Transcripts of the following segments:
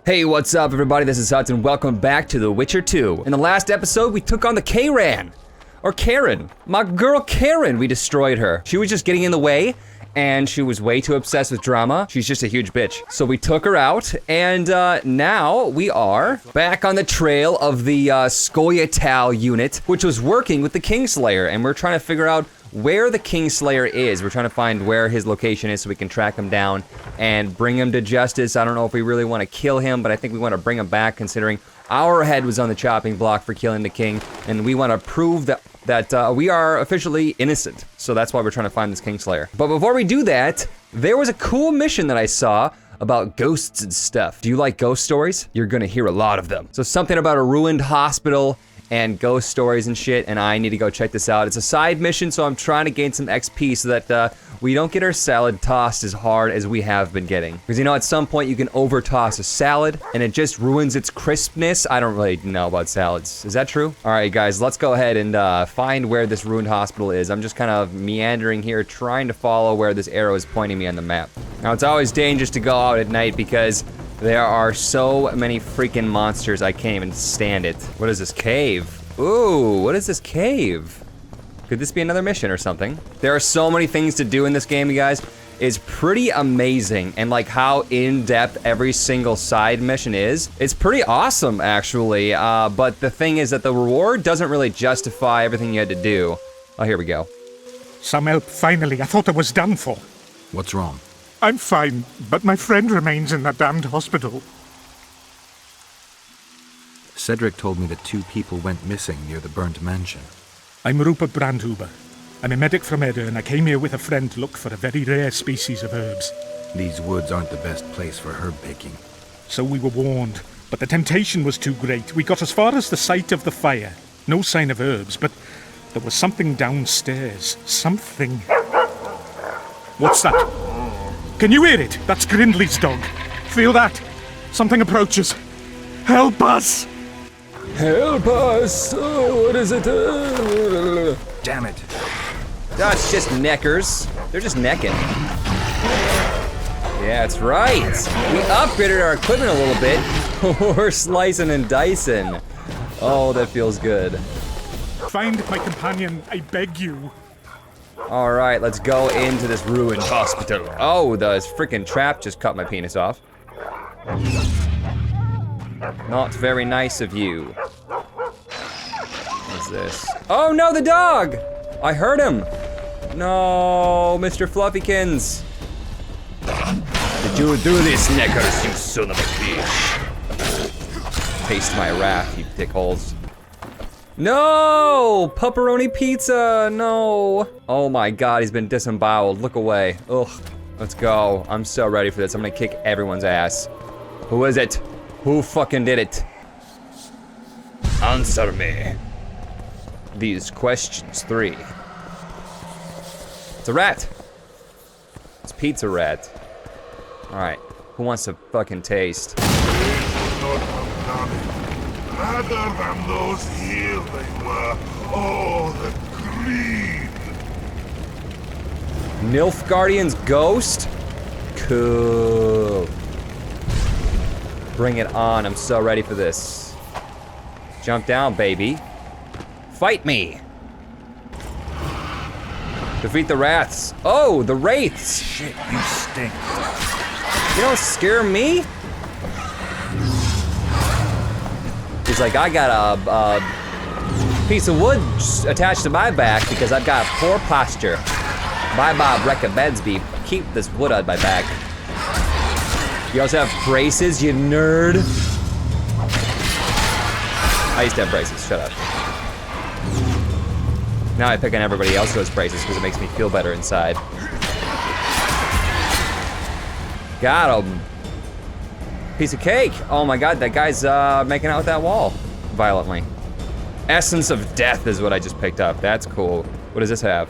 Hey, what's up everybody? This is Hudson. Welcome back to The Witcher 2. In the last episode, we took on the Karen. Or Karen. My girl Karen, we destroyed her. She was just getting in the way, and she was way too obsessed with drama. She's just a huge bitch. So we took her out, and now we are back on the trail of the Skoyatal unit, which was working with the Kingslayer, and we're trying to figure out where the Kingslayer is. We're trying to find where his location is so we can track him down and bring him to justice. I don't know if we really want to kill him, but I think we want to bring him back considering our head was on the chopping block for killing the king, and we want to prove that we are officially innocent. So that's why we're trying to find this Kingslayer. But before we do that, there was a cool mission that I saw about ghosts and stuff. Do you like ghost stories? You're gonna hear a lot of them. So something about a ruined hospital and ghost stories and shit, and I need to go check this out. It's a side mission, so I'm trying to gain some XP so that we don't get our salad tossed as hard as we have been getting. Because you know, at some point you can over toss a salad and it just ruins its crispness. I don't really know about salads. Is that true? All right, guys, let's go ahead and find where this ruined hospital is. I'm just kind of meandering here, trying to follow where this arrow is pointing me on the map. Now, it's always dangerous to go out at night because there are so many freaking monsters, I can't even stand it. What is this cave? Ooh, what is this cave? Could this be another mission or something? There are so many things to do in this game, you guys. It's pretty amazing, and like how in-depth every single side mission is. It's pretty awesome, actually, but the thing is that the reward doesn't really justify everything you had to do. Oh, here we go. Some help, finally. I thought I was done for. What's wrong? I'm fine, but my friend remains in that damned hospital. Cedric told me that 2 people went missing near the burnt mansion. I'm Rupert Brandhuber. I'm a medic from Edda, and I came here with a friend to look for a very rare species of herbs. These woods aren't the best place for herb picking. So we were warned, but the temptation was too great. We got as far as the site of the fire. No sign of herbs, but there was something downstairs. Something. What's that? Can you hear it? That's Grindley's dog. Feel that? Something approaches. Help us! Help us! Oh, what is it? Damn it! That's just neckers. They're just necking. Yeah, that's right. We upgraded our equipment a little bit. We're slicing and dicing. Oh, that feels good. Find my companion, I beg you. All right, let's go into this ruined hospital. Oh, the freaking trap just cut my penis off. Not very nice of you. What's this? Oh no, the dog! I heard him. No, Mr. Fluffykins. Did you do this, Neckers, you son of a bitch? Taste my wrath, you dickholes. No! Pepperoni pizza, no! Oh my god, he's been disemboweled. Look away. Ugh. Let's go. I'm so ready for this. I'm gonna kick everyone's ass. Who is it? Who fucking did it? Answer me. These questions 3. It's a rat. It's Pizza Rat. Alright, who wants to fucking taste? Rather than those here they were. Oh, the greed! Nilfgaardian's ghost? Cool. Bring it on, I'm so ready for this. Jump down, baby. Fight me! Defeat the rats. Oh, the wraiths! Shit, you stink. You don't scare me? He's like, I got a piece of wood attached to my back because I've got poor posture. Bye, Bob Recca-Bedsby. Keep this wood on my back. You also have braces, you nerd. I used to have braces, shut up. Now I pick on everybody else who has braces because it makes me feel better inside. Got him. Piece of cake. Oh my god, that guy's making out with that wall violently. Essence of Death is what I just picked up. That's cool. What does this have?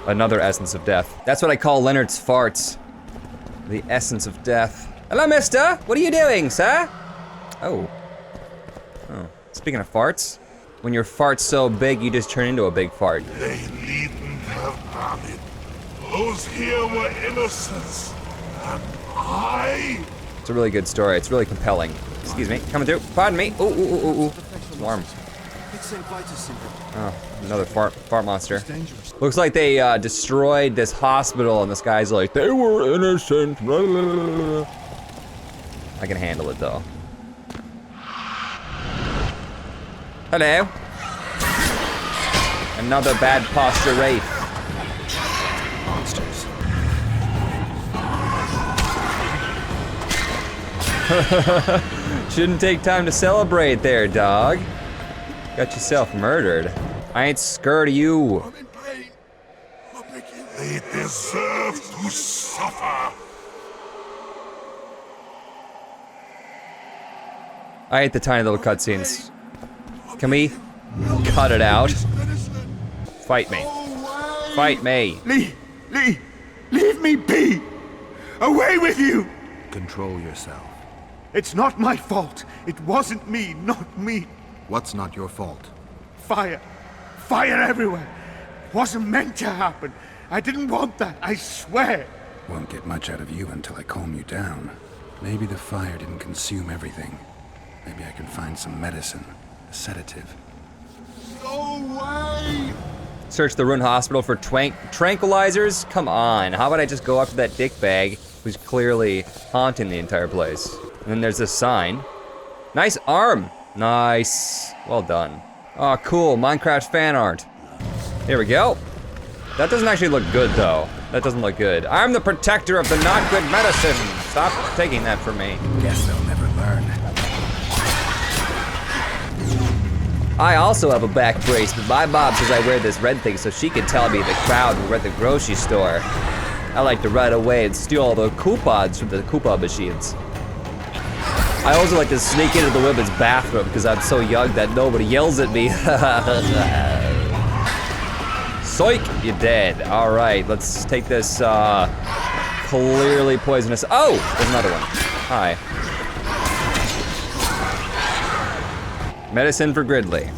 Another Essence of Death. That's what I call Leonard's farts. The Essence of Death. Hello, mister. What are you doing, sir? Oh. Oh. Speaking of farts, when your fart's so big, you just turn into a big fart. They needn't have done it. Those here were innocents, and I It's a really good story. It's really compelling. Excuse me, coming through. Pardon me. Ooh, ooh, ooh, ooh. Warm. Oh, another fart monster. Looks like they destroyed this hospital, and this guy's like, they were innocent. I can handle it though. Hello. Another bad posture wraith. Monsters. Shouldn't take time to celebrate there, dog. Got yourself murdered. I ain't scared of you. I'm in pain. They deserve to suffer. I hate the tiny little cutscenes. Can we cut it out? Fight me. Fight me. Leave me be! Away with you! Control yourself. It's not my fault. It wasn't me, not me. What's not your fault? Fire. Fire everywhere. Wasn't meant to happen. I didn't want that, I swear. Won't get much out of you until I calm you down. Maybe the fire didn't consume everything. Maybe I can find some medicine, a sedative. Go away! Search the ruined hospital for tranquilizers? Come on, how about I just go after that dickbag who's clearly haunting the entire place? And then there's this sign. Nice arm. Nice. Well done. Oh, cool. Minecraft fan art. Here we go. That doesn't actually look good, though. That doesn't look good. I'm the protector of the not good medicine. Stop taking that from me. Guess they'll never learn. I also have a back brace, but my mom says I wear this red thing so she can tell me the crowd when we're at the grocery store. I like to run away and steal all the coupons from the coupon machines. I also like to sneak into the women's bathroom because I'm so young that nobody yells at me. Psych, you're dead. All right, let's take this clearly poisonous. Oh, there's another one. Hi. Medicine for Gridley.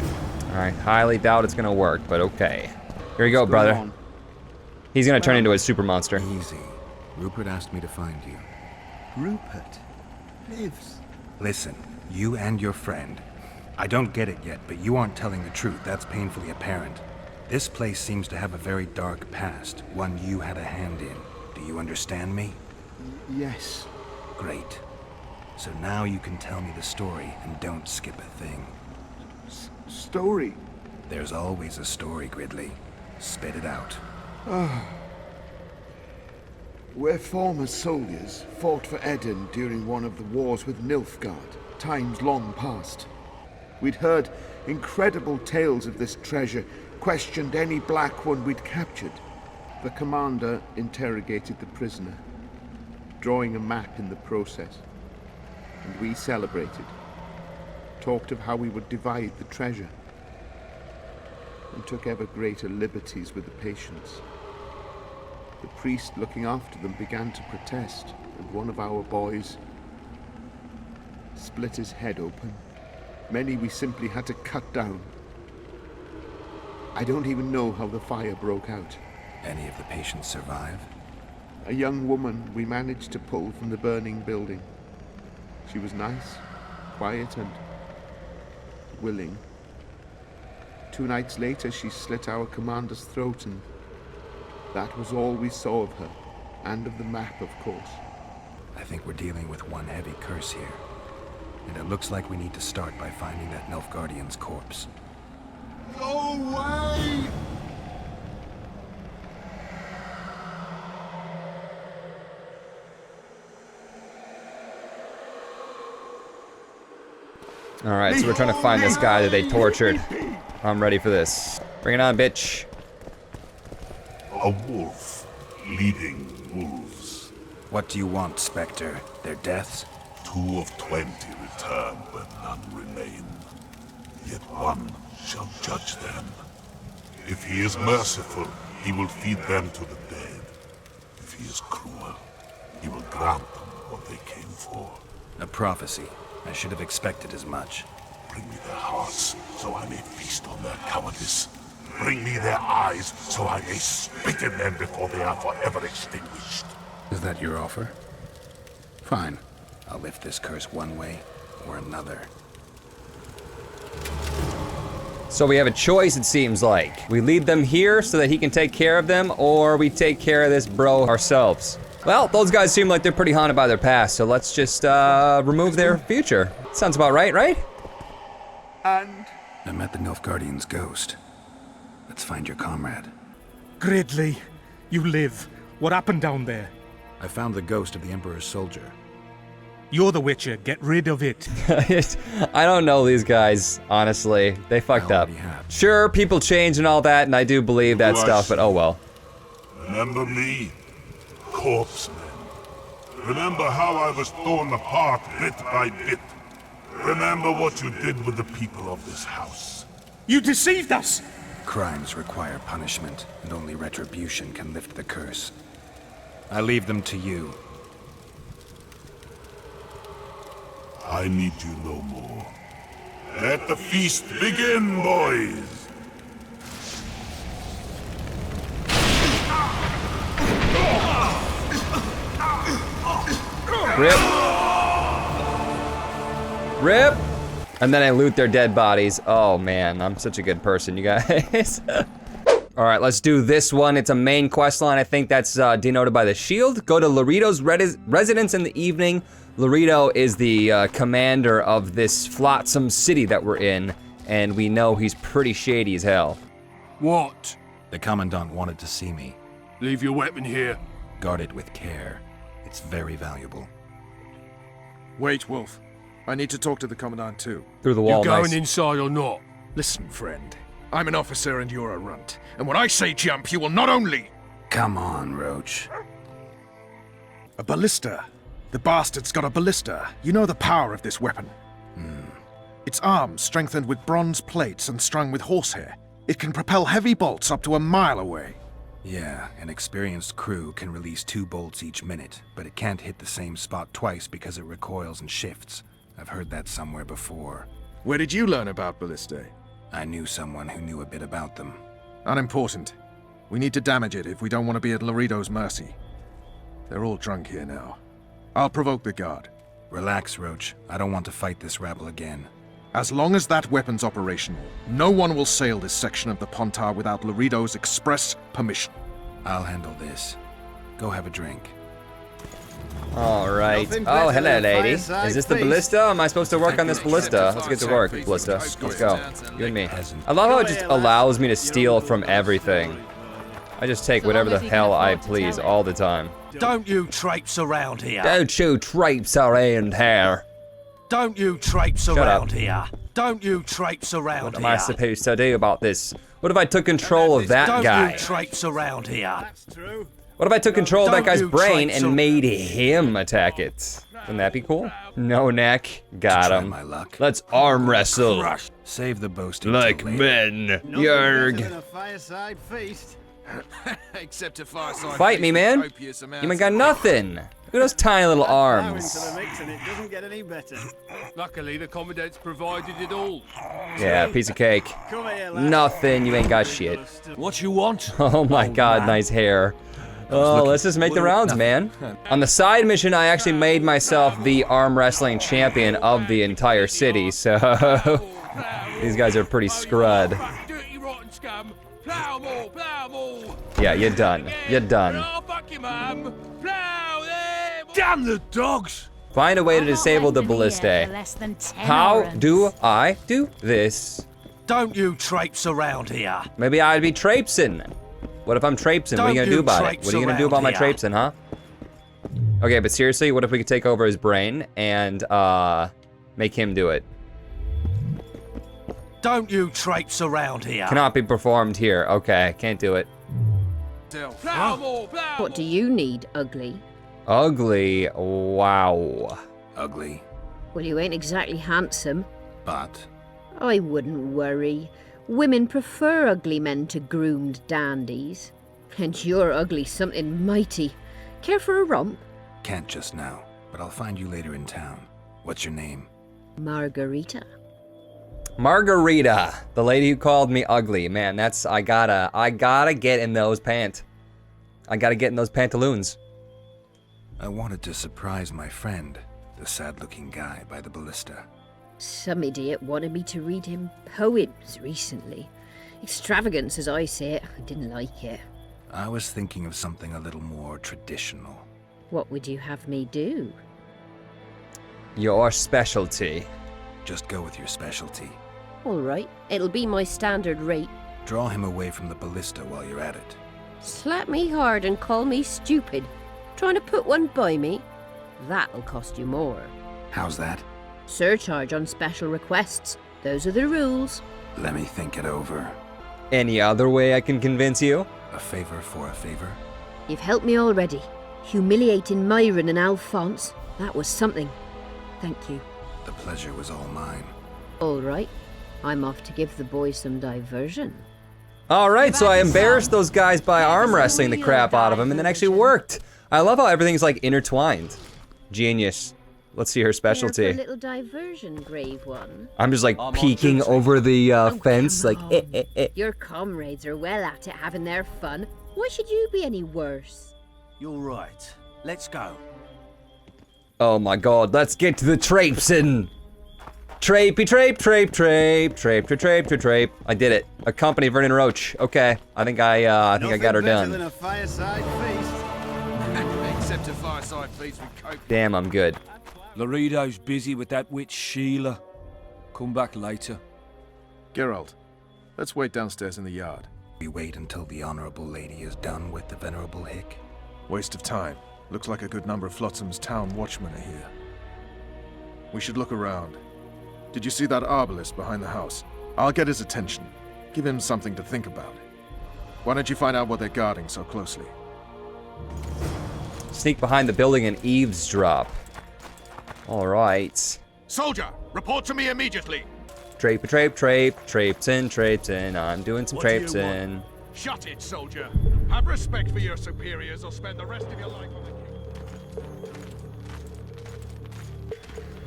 All right, highly doubt it's gonna work, but okay. Here you go, brother. He's gonna turn into a super monster. Easy. Rupert asked me to find you. Rupert lives. Listen, you and your friend. I don't get it yet, but you aren't telling the truth. That's painfully apparent. This place seems to have a very dark past, one you had a hand in. Do you understand me? Yes. Great. So now you can tell me the story and don't skip a thing. Story? There's always a story, Gridley. Spit it out. We're former soldiers, fought for Eden during one of the wars with Nilfgaard, times long past. We'd heard incredible tales of this treasure, questioned any black one we'd captured. The commander interrogated the prisoner, drawing a map in the process. And we celebrated, talked of how we would divide the treasure, and took ever greater liberties with the patients. The priest looking after them began to protest, and one of our boys split his head open. Many we simply had to cut down. I don't even know how the fire broke out. Any of the patients survive? A young woman we managed to pull from the burning building. She was nice, quiet, and willing. 2 nights later, she slit our commander's throat, and that was all we saw of her, and of the map, of course. I think we're dealing with one heavy curse here. And it looks like we need to start by finding that Nilfgaardian's corpse. Go away! All right, so we're trying to find this guy that they tortured. I'm ready for this. Bring it on, bitch. A wolf leading wolves. What do you want, Spectre? Their deaths? 2 of 20 return, but none remain. Yet one shall judge them. If he is merciful, he will feed them to the dead. If he is cruel, he will grant them what they came for. A prophecy. I should have expected as much. Bring me their hearts, so I may feast on their cowardice. Bring me their eyes, so I may spit in them before they are forever extinguished. Is that your offer? Fine. I'll lift this curse one way or another. So we have a choice, it seems like. We leave them here so that he can take care of them, or we take care of this bro ourselves. Well, those guys seem like they're pretty haunted by their past, so let's just remove their future. Sounds about right, right? And I met the Nilfgaardian's ghost. Let's find your comrade. Gridley, you live. What happened down there? I found the ghost of the Emperor's soldier. You're the Witcher. Get rid of it. I don't know these guys, honestly. They fucked up. already have. Sure, people change and all that, and I do believe that stuff, but oh well. Remember me? Corpse men. Remember how I was torn apart bit by bit. Remember what you did with the people of this house. You deceived us! Crimes require punishment, and only retribution can lift the curse. I leave them to you. I need you no more. Let the feast begin, boys! Rip. Rip. And then I loot their dead bodies. Oh man, I'm such a good person, you guys. All right, let's do this one. It's a main quest line. I think that's denoted by the shield. Go to Laredo's residence in the evening. Laredo is the commander of this flotsam city that we're in, and we know he's pretty shady as hell. What? The Commandant wanted to see me. Leave your weapon here. Guard it with care. It's very valuable. Wait, Wolf. I need to talk to the Commandant too. Through the wall, You going nice. inside or not? Listen, friend. I'm an officer and you're a runt. And when I say jump, you will not only... Come on, Roach. A ballista. The bastard's got a ballista. You know the power of this weapon. Its arms strengthened with bronze plates and strung with horsehair. It can propel heavy bolts up to a mile away. Yeah, an experienced crew can release 2 bolts each minute, but it can't hit the same spot twice because it recoils and shifts. I've heard that somewhere before. Where did you learn about ballistae? I knew someone who knew a bit about them. Unimportant. We need to damage it if we don't want to be at Laredo's mercy. They're all drunk here now. I'll provoke the guard. Relax, Roach. I don't want to fight this rabble again. As long as that weapon's operational, no one will sail this section of the Pontar without Laredo's express permission. I'll handle this. Go have a drink. All right. Oh, hello, lady. Is this the ballista? Am I supposed to work on this ballista? Let's get to work, ballista. Let's go. You and me. I love how it just allows me to steal from everything. I just take whatever the hell I please all the time. Don't you traipse around here. Don't you traipse around here. Don't you traipse up. around here. Don't you traipse around What here. am I supposed to do about this? What if I took control of that Don't guy? you traipse around here. What if I took control of that Don't guy's you brain traipse and made him attack it? Wouldn't that be cool? No neck. Got Try him. my luck. Let's arm wrestle. Save the boasting Like till later. men. Yerg. A fireside feast. Except a fireside Fight me, man. copious amounts You ain't got nothing. Look at those tiny little arms. Mix and it doesn't get any better. Luckily, the Commandant's provided it all. Yeah, piece of cake. Come here, lad. Nothing. You ain't got shit. What you want? Oh my god, nice hair. Oh, let's just make the rounds, man. On the side mission, I actually made myself the arm wrestling champion of the entire city, so these guys are pretty scrud. Dirty rotten scum. Plow more, plow more. Yeah, you're done. You're done. Oh, fuck you, mum. Plow them. Damn the dogs! Find a way to disable the ballistae. How do I do this? Don't you traipse around here. Maybe I'd be traipsing. What if I'm traipsing? What are you gonna do about it? What are you gonna do about my traipsing, huh? Okay, but seriously, what if we could take over his brain and make him do it? Don't you traipse around here. Cannot be performed here. Okay, can't do it. Plow more, plow What do you need, ugly? Ugly. Wow. Ugly, Well, you ain't exactly handsome. but I wouldn't worry. Women prefer ugly men to groomed dandies. And you're ugly something mighty. Care for a romp? can't just now. But I'll find you later in town. What's your name? Margarita. Margarita, the lady who called me ugly. Man, that's, I gotta get in those pants. I gotta get in those pantaloons. I wanted to surprise my friend, the sad-looking guy by the ballista. Some idiot wanted me to read him poems recently. Extravagance, as I say it. I didn't like it. I was thinking of something a little more traditional. What would you have me do? Your specialty. Just go with your specialty. All right, it'll be my standard rate. Draw him away from the ballista while you're at it. Slap me hard and call me stupid. Trying to put one by me? That'll cost you more. How's that? Surcharge on special requests. Those are the rules. Let me think it over. Any other way I can convince you? A favor for a favor? You've helped me already. Humiliating Myron and Alphonse. That was something. Thank you. The pleasure was all mine. All right. I'm off to give the boys some diversion. All right, so I embarrassed those guys by arm wrestling the crap out of them, and it actually worked. I love how everything's like intertwined. Genius. Let's see her specialty. Here for a little diversion, brave one. I'm just like peeking over the fence, like Your comrades are well at it, having their fun. Why should you be any worse? You're right. Let's go. Oh my god, let's get to the traipsin'. Trapey trape, trape, trape, trape, trape, trape, trape, trape. I did it. Accompany Vernon Roach. Okay, I think I got her Nothing better done. than a fireside feast. Except a fireside feast with coke. Damn, I'm good. Laredo's busy with that witch Sheila. Come back later. Geralt, let's wait downstairs in the yard. We wait until the honorable lady is done with the venerable hick. Waste of time. Looks like a good number of Flotsam's town watchmen are here. We should look around. Did you see that arbalist behind the house? I'll get his attention. Give him something to think about. Why don't you find out what they're guarding so closely? Sneak behind the building and eavesdrop. All right. Soldier, report to me immediately. Trape, trape, trape, traipsin'. I'm doing some traipsin'. Shut it, soldier. Have respect for your superiors or spend the rest of your life on the king.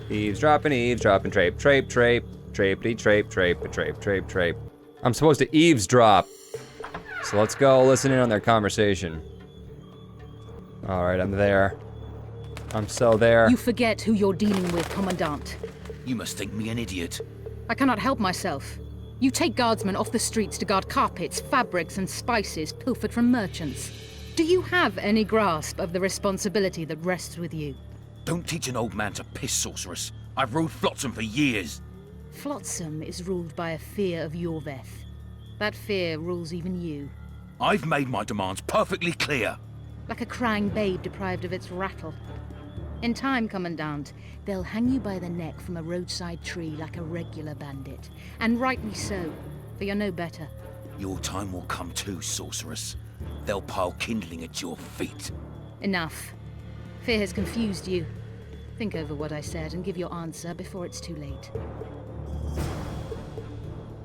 Eavesdropping, trape, trape, trape, trapety, trape, trape, trape, trape, trape. I'm supposed to eavesdrop. So let's go listen in on their conversation. All right, I'm there. I'm so there. You forget who you're dealing with, Commandant. You must think me an idiot. I cannot help myself. You take guardsmen off the streets to guard carpets, fabrics, and spices pilfered from merchants. Do you have any grasp of the responsibility that rests with you? Don't teach an old man to piss, sorceress. I've ruled Flotsam for years. Flotsam is ruled by a fear of Yorveth. That fear rules even you. I've made my demands perfectly clear. Like a crying babe deprived of its rattle. In time, Commandant, they'll hang you by the neck from a roadside tree like a regular bandit. And rightly so, for you're no better. Your time will come too, sorceress. They'll pile kindling at your feet. Enough. Fear has confused you. Think over what I said and give your answer before it's too late.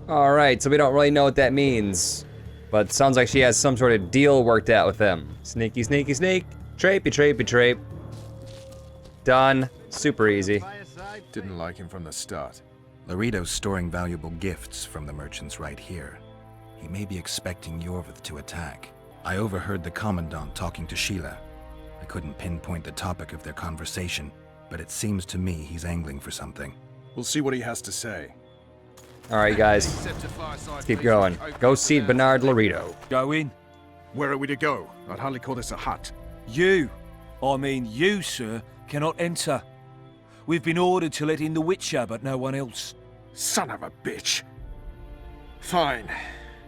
All right, so we don't really know what that means. But sounds like she has some sort of deal worked out with them. Sneaky, sneaky, sneak. Trapey, trapey, trape. Done. Super easy. Didn't like him from the start. Laredo's storing valuable gifts from the merchants right here. He may be expecting Yorvith to attack. I overheard the Commandant talking to Sheila. I couldn't pinpoint the topic of their conversation, but it seems to me he's angling for something. We'll see what he has to say. All right, guys. Let's keep going. Go see Bernard Laredo. Go in. Where are we to go? I'd hardly call this a hut. You, sir, cannot enter. We've been ordered to let in the Witcher, but no one else. Son of a bitch. Fine.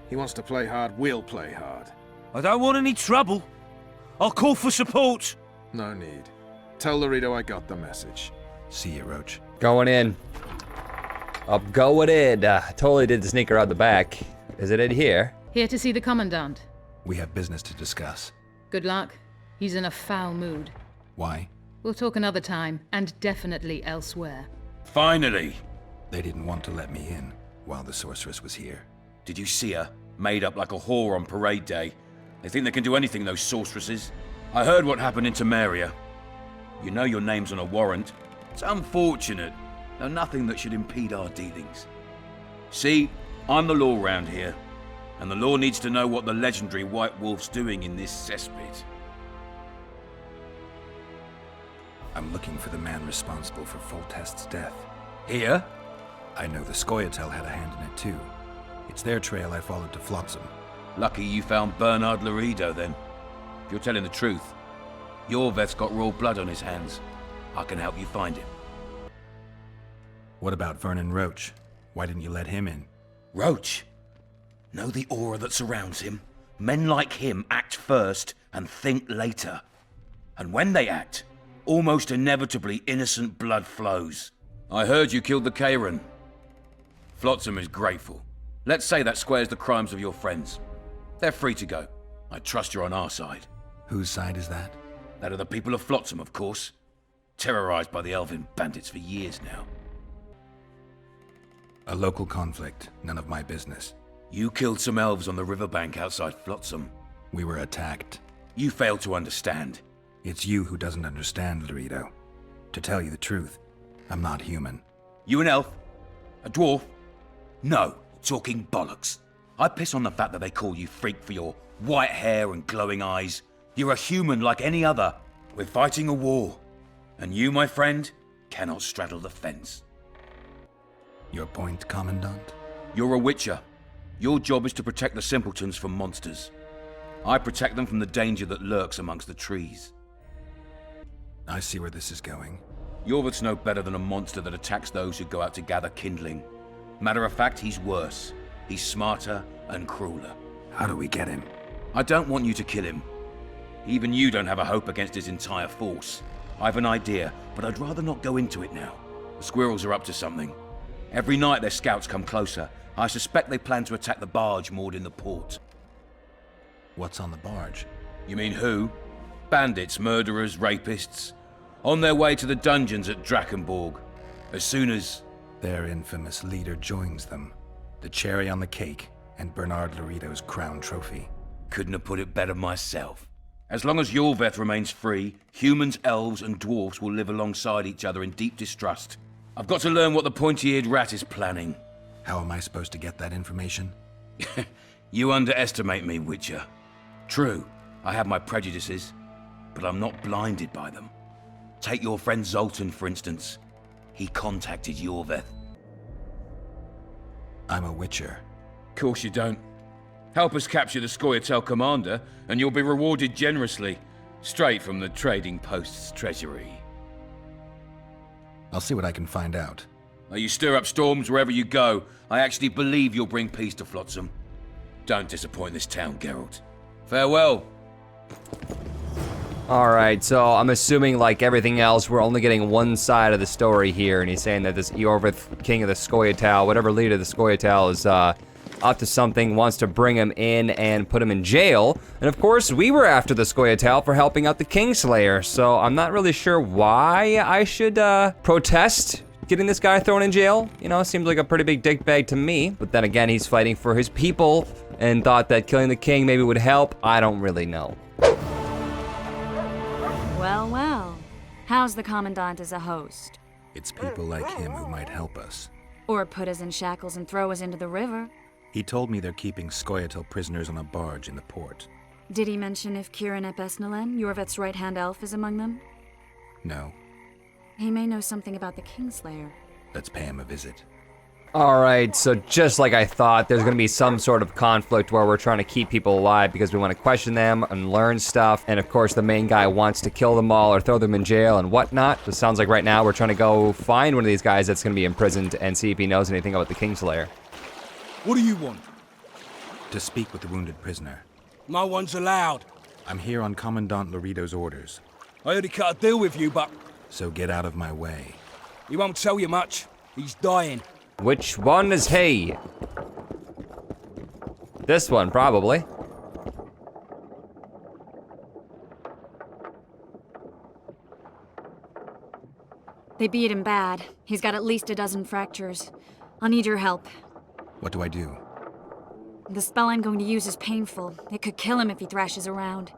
He wants to play hard, we'll play hard. I don't want any trouble. I'll call for support. No need. Tell Laredo I got the message. See you, Roach. Going in. Up going in. Totally did the sneaker out the back. Is it in here? Here to see the Commandant. We have business to discuss. Good luck. He's in a foul mood. Why? We'll talk another time, and definitely elsewhere. Finally. They didn't want to let me in while the sorceress was here. Did you see her? Made up like a whore on parade day. They think they can do anything, those sorceresses. I heard what happened in Temeria. You know your name's on a warrant. It's unfortunate. Though nothing that should impede our dealings. See, I'm the law round here, and the law needs to know what the legendary White Wolf's doing in this cesspit. I'm looking for the man responsible for Foltest's death. Here? I know the Scoia'tael had a hand in it too. It's their trail I followed to Flotsam. Lucky you found Bernard Laredo then. If you're telling the truth, Yorveth's got raw blood on his hands. I can help you find him. What about Vernon Roach? Why didn't you let him in? Roach? Know the aura that surrounds him? Men like him act first and think later. And when they act, almost inevitably innocent blood flows. I heard you killed the Kayran. Flotsam is grateful. Let's say that squares the crimes of your friends. They're free to go. I trust you're on our side. Whose side is that? That of the people of Flotsam, of course. Terrorized by the elven bandits for years now. A local conflict, none of my business. You killed some elves on the riverbank outside Flotsam. We were attacked. You failed to understand. It's you who doesn't understand, Laredo. To tell you the truth, I'm not human. You an elf? A dwarf? No, talking bollocks. I piss on the fact that they call you freak for your white hair and glowing eyes. You're a human like any other. We're fighting a war. And you, my friend, cannot straddle the fence. Your point, Commandant? You're a witcher. Your job is to protect the simpletons from monsters. I protect them from the danger that lurks amongst the trees. I see where this is going. Yorveth's no better than a monster that attacks those who go out to gather kindling. Matter of fact, he's worse. He's smarter and crueler. How do we get him? I don't want you to kill him. Even you don't have a hope against his entire force. I've an idea, but I'd rather not go into it now. The squirrels are up to something. Every night their scouts come closer. I suspect they plan to attack the barge moored in the port. What's on the barge? You mean who? Bandits, murderers, rapists. On their way to the dungeons at Drakenborg. As soon as... Their infamous leader joins them. The cherry on the cake, and Bernard Laredo's crown trophy. Couldn't have put it better myself. As long as Yorveth remains free, humans, elves, and dwarfs will live alongside each other in deep distrust. I've got to learn what the pointy-eared rat is planning. How am I supposed to get that information? You underestimate me, Witcher. True, I have my prejudices, but I'm not blinded by them. Take your friend Zoltan, for instance. He contacted Yorveth. I'm a witcher. Course you don't. Help us capture the Scoia'tael commander, and you'll be rewarded generously. Straight from the trading post's treasury. I'll see what I can find out. Now you stir up storms wherever you go. I actually believe you'll bring peace to Flotsam. Don't disappoint this town, Geralt. Farewell. Alright, so I'm assuming, like everything else, we're only getting one side of the story here, and he's saying that this Yorveth, king of the Scoia'tael, whatever leader of the Scoia'tael, is up to something, wants to bring him in and put him in jail. And of course, we were after the Scoia'tael for helping out the Kingslayer, so I'm not really sure why I should protest getting this guy thrown in jail. You know, seems like a pretty big dickbag to me. But then again, he's fighting for his people and thought that killing the king maybe would help. I don't really know. Well, well. How's the Commandant as a host? It's people like him who might help us. Or put us in shackles and throw us into the river. He told me they're keeping Scoia'tael prisoners on a barge in the port. Did he mention if Kieran ep Esnalen, Yorveth's right-hand elf, is among them? No. He may know something about the Kingslayer. Let's pay him a visit. Alright, so just like I thought, there's gonna be some sort of conflict where we're trying to keep people alive because we want to question them and learn stuff, and of course the main guy wants to kill them all or throw them in jail and whatnot. So it sounds like right now we're trying to go find one of these guys that's gonna be imprisoned and see if he knows anything about the Kingslayer. What do you want? To speak with the wounded prisoner. No one's allowed. I'm here on Commandant Laredo's orders. I already cut a deal with you, but... So get out of my way. He won't tell you much. He's dying. Which one is he? This one, probably. They beat him bad. He's got at least a dozen fractures. I'll need your help. What do I do? The spell I'm going to use is painful. It could kill him if he thrashes around.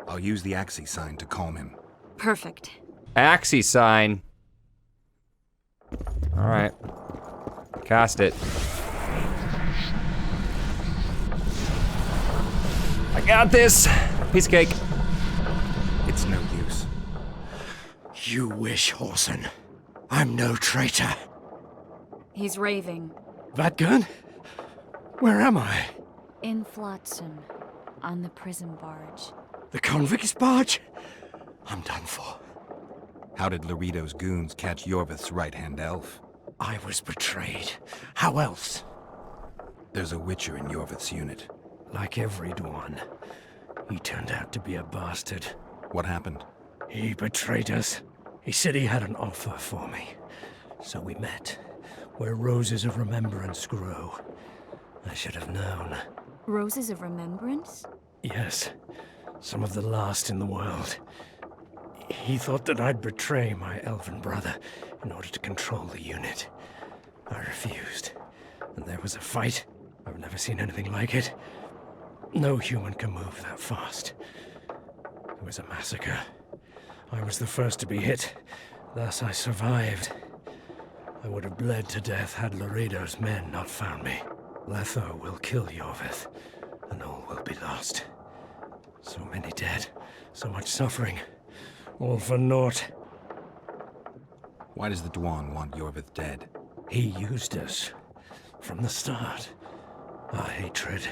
I'll use the Axii sign to calm him. Perfect. Axii sign. Alright. Cast it. I got this! Piece of cake. It's no use. You wish, Horson. I'm no traitor. He's raving. That gun? Where am I? In Flotsam, on the prison barge. The convict's barge? I'm done for. How did Laredo's goons catch Yorvith's right-hand elf? I was betrayed. How else? There's a Witcher in Yorvith's unit. Like every one. He turned out to be a bastard. What happened? He betrayed us. He said he had an offer for me. So we met, where roses of remembrance grow. I should have known. Roses of Remembrance? Yes, some of the last in the world. He thought that I'd betray my elven brother in order to control the unit. I refused, and there was a fight. I've never seen anything like it. No human can move that fast. It was a massacre. I was the first to be hit, thus I survived. I would have bled to death had Laredo's men not found me. Letho will kill Yorvith, and all will be lost. So many dead, so much suffering, all for naught. Why does the Dwan want Yorvith dead? He used us, from the start. Our hatred,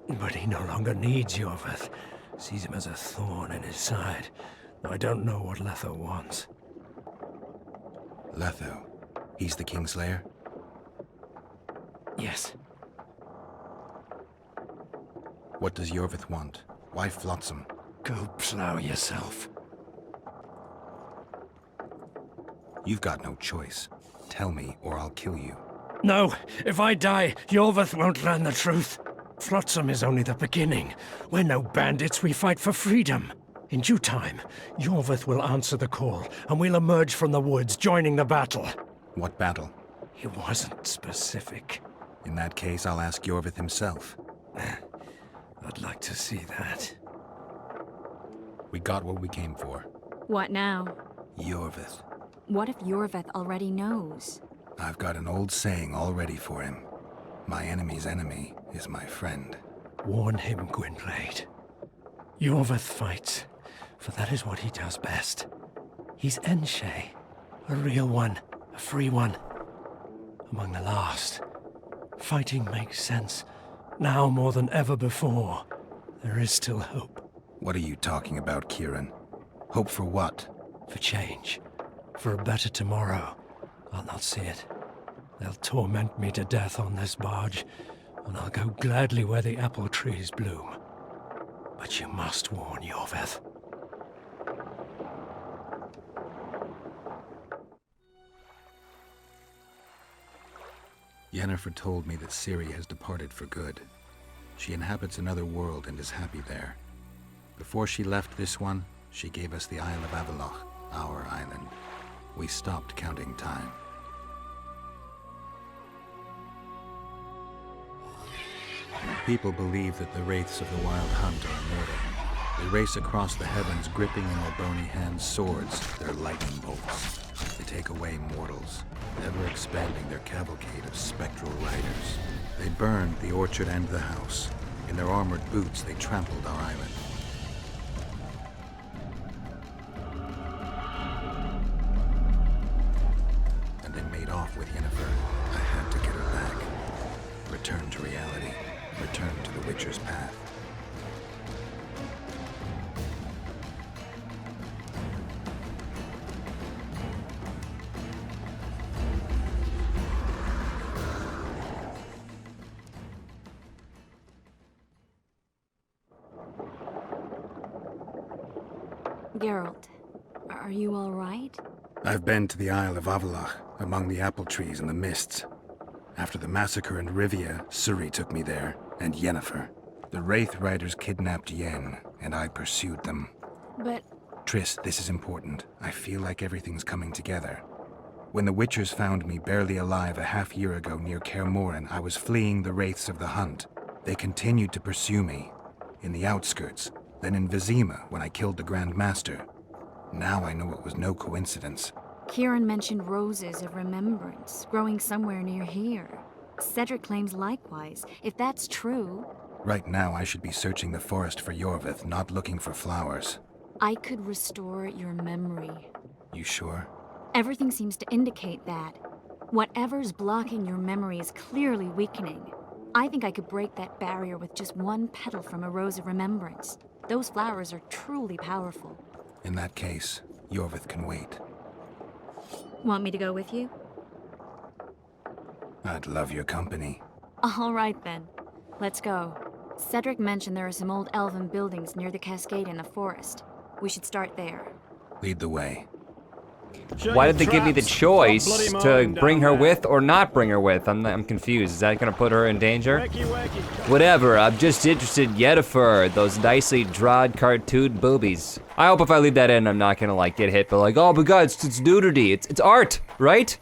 but he no longer needs Yorvith. Sees him as a thorn in his side. I don't know what Letho wants. Letho? He's the Kingslayer? Yes. What does Yorvith want? Why Flotsam? Go plow yourself. You've got no choice. Tell me, or I'll kill you. No! If I die, Yorvith won't learn the truth. Flotsam is only the beginning. We're no bandits, we fight for freedom. In due time, Yorvith will answer the call, and we'll emerge from the woods, joining the battle. What battle? It wasn't specific. In that case, I'll ask Yorvith himself. I'd like to see that. We got what we came for. What now? Yorvith. What if Yorvith already knows? I've got an old saying all ready for him. My enemy's enemy is my friend. Warn him, Gwynblade. Yorvith fights, for that is what he does best. He's Enshe, a real one, a free one. Among the last. Fighting makes sense. Now more than ever before. There is still hope. What are you talking about, Kieran? Hope for what? For change. For a better tomorrow. I'll not see it. They'll torment me to death on this barge, and I'll go gladly where the apple trees bloom. But you must warn Yorvith. Yennefer told me that Ciri has departed for good. She inhabits another world and is happy there. Before she left this one, she gave us the Isle of Avallac'h, our island. We stopped counting time. People believe that the wraiths of the Wild Hunt are immortal. They race across the heavens, gripping in their bony hands swords, their lightning bolts. They take away mortals, ever expanding their cavalcade of spectral riders. They burned the orchard and the house. In their armored boots, they trampled our island. And they made off with Yennefer. I had to get her back. Return to reality. Return to the Witcher's path. Geralt, are you all right? I've been to the Isle of Avallac'h, among the apple trees and the mists. After the massacre in Rivia, Ciri took me there, and Yennefer. The Wraith Riders kidnapped Yen, and I pursued them. But... Triss, this is important. I feel like everything's coming together. When the Witchers found me barely alive a half-year ago near Kaer Morhen, I was fleeing the Wraiths of the Hunt. They continued to pursue me, in the outskirts, then in Vizima when I killed the Grand Master. Now I know it was no coincidence. Kieran mentioned roses of remembrance, growing somewhere near here. Cedric claims likewise. If that's true... Right now I should be searching the forest for Yorvith, not looking for flowers. I could restore your memory. You sure? Everything seems to indicate that. Whatever's blocking your memory is clearly weakening. I think I could break that barrier with just one petal from a rose of remembrance. Those flowers are truly powerful. In that case, Yorvith can wait. Want me to go with you? I'd love your company. All right then. Let's go. Cedric mentioned there are some old elven buildings near the cascade in the forest. We should start there. Lead the way. Why did they give me the choice to bring her with or not bring her with? I'm confused. Is that gonna put her in danger? Whatever, I'm just interested in Yennefer, those nicely drawn cartoon boobies. I hope if I leave that in, I'm not gonna like get hit, but like, oh my god, it's nudity, it's art, right?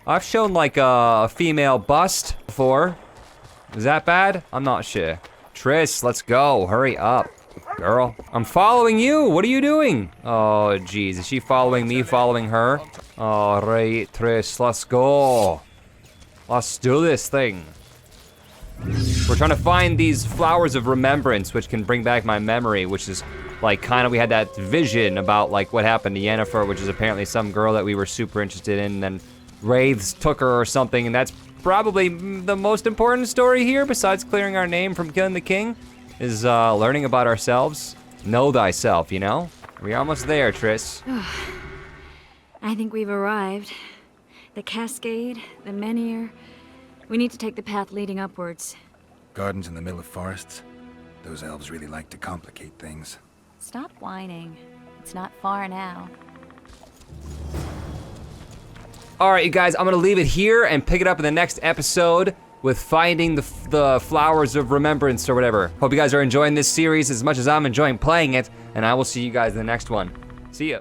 I've shown like a female bust before. Is that bad? I'm not sure. Triss, let's go, hurry up. Girl, I'm following you. What are you doing? Oh, geez, is she following me, following her? All right, Triss, let's go. Let's do this thing. We're trying to find these flowers of remembrance, which can bring back my memory, which is like kind of, we had that vision about like what happened to Yennefer, which is apparently some girl that we were super interested in, and then wraiths took her or something, and that's probably the most important story here, besides clearing our name from killing the king. Is learning about ourselves. Know thyself, you know? We're almost there, Triss. I think we've arrived. The cascade, the menhir. We need to take the path leading upwards. Gardens in the middle of forests? Those elves really like to complicate things. Stop whining. It's not far now. All right, you guys, I'm gonna leave it here and pick it up in the next episode with finding the flowers of remembrance or whatever. Hope you guys are enjoying this series as much as I'm enjoying playing it, and I will see you guys in the next one. See ya.